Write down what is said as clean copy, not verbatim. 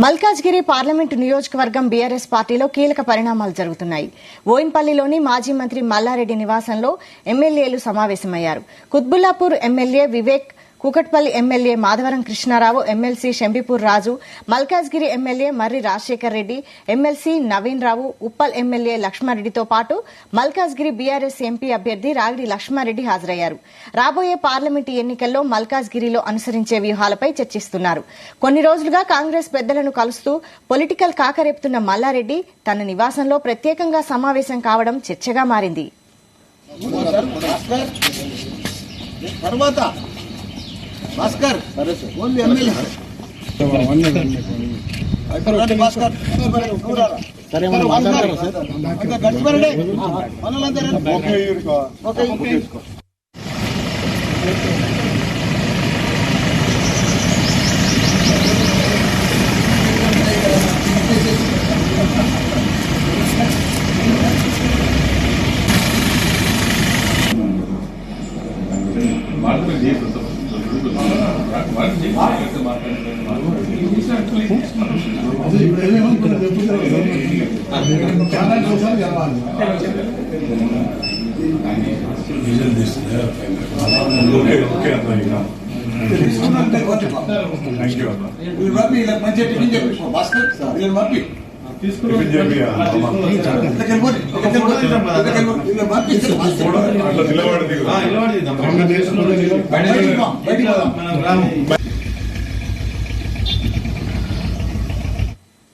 Malkajgiri parliament నియోజకవర్గం BRS పార్టీలో కీలక పరిణామాలు జరుగుతున్నాయి. బోయిన్పల్లిలోని మాజీ మంత్రి మల్లారెడ్డి నివాసంలో ఎమ్మెల్యేలు సమావేశమయ్యారు. Quthbullapur MLA Vivek, Kukatpally MLA Madhavaram Krishnarao, MLC Shambipur Raju, Malkajgiri MLA Marri Rajasekhar Reddy, MLC Naveen Rao, Uppal MLA లక్ష్మారెడ్డితో పాటు మల్కాజ్గిరి బీఆర్ఎస్ ఎంపీ అభ్యర్థి రాగిడి లక్ష్మారెడ్డి హాజరయ్యారు. రాబోయే పార్లమెంటు ఎన్నికల్లో మల్కాజ్గిరిలో అనుసరించే వ్యూహాలపై చర్చిస్తున్నారు. కొన్ని రోజులుగా కాంగ్రెస్ పెద్దలను కలుస్తూ పొలిటికల్ కాకరేపుతున్న మల్లారెడ్డి తన నివాసంలో ప్రత్యేకంగా సమావేశం కావడం చర్చగా మారింది. భాస్కర్ ఓన్లీ ఎమ్మెల్యే భాస్కర్ సరే మనం మాట్లాడతాం సార్. ఇంకా గడిచిపోరండి పనులందరూ. ఓకే భాస్కర్